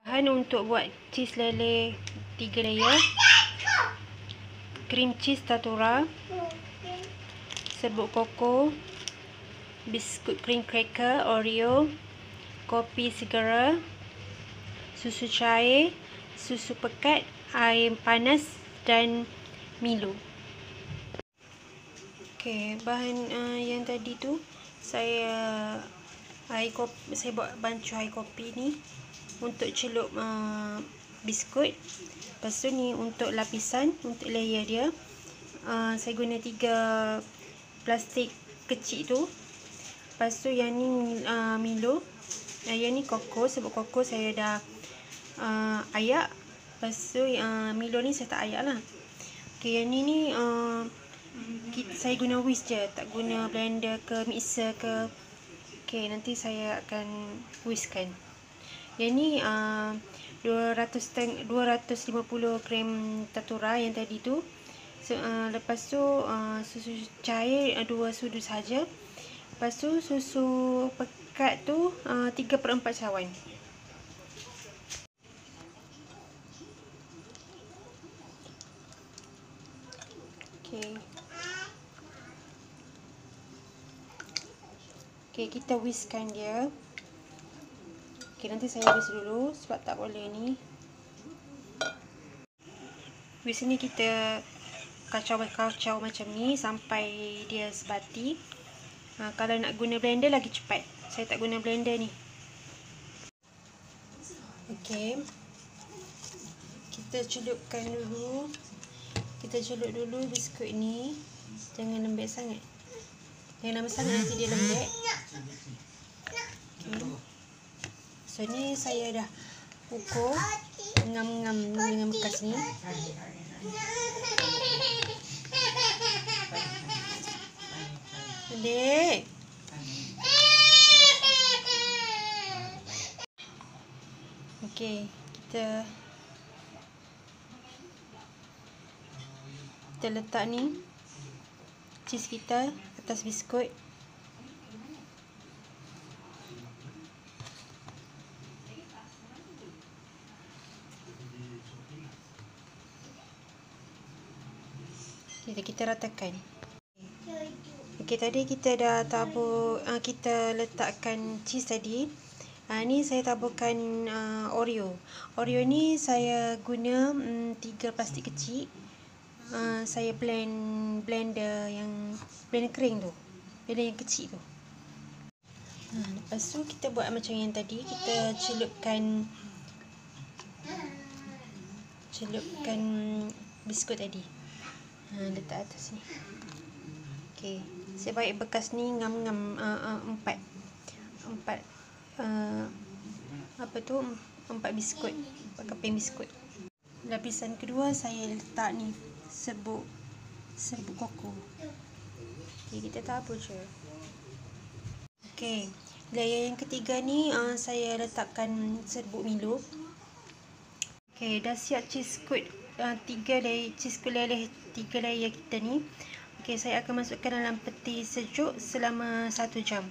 Bahan untuk buat cheese lele 3 layer, cream cheese tatura, serbuk koko, biskut cream cracker Oreo, kopi segera, susu cair, susu pekat, air panas dan Milo. Okey, bahan yang tadi tu saya buat bancuh air kopi ni untuk celup biskut. Lepas tu ni untuk lapisan, untuk layer dia, saya guna 3 plastik kecil tu. Lepas tu yang ni Milo, yang ni koko, sebab koko saya dah ayak. Lepas tu Milo ni saya tak ayak lah. Okey, yang ni saya guna whisk je, tak guna blender ke mixer ke. Okey, nanti saya akan whiskkan. Yang ni 250 gram tatura yang tadi tu. Lepas tu susu cair 2 sudu saja. Lepas tu susu pekat tu 3/4 cawan. Okey, kita whiskkan dia. Okey, nanti saya whisk dulu sebab tak boleh ni. Whisk ni kita kacau macam ni sampai dia sebati. Kalau nak guna blender lagi cepat. Saya tak guna blender ni. Okey. Kita celupkan dulu. Kita celup dulu biskut ni. Jangan lembek sangat. Jangan lama sangat, nanti dia lembek. Okay. So ni saya dah ukur ngam-ngam dengan bekas ni. Adik. Okey, kita letak ni cheese kita atas biskut. Kita ratakan. Okey, tadi kita dah tabur, kita letakkan cheese tadi. Ni saya taburkan Oreo. Oreo ni saya guna 3 plastik kecil. Saya blender kering tu. Blender yang kecil tu. Lepas tu kita buat macam yang tadi, kita celupkan biskut tadi. Letak atas ni. Okey, saya baik bekas ni ngam-ngam 4 biskut, 4 keping biskut. Lapisan kedua saya letak ni serbuk koko. Okey, kita tabur je. Okey, layer yang ketiga ni saya letakkan serbuk Milo. Okey, dah siap cheese scoop 3 layer kita ni. Okey, saya akan masukkan dalam peti sejuk selama 1 jam.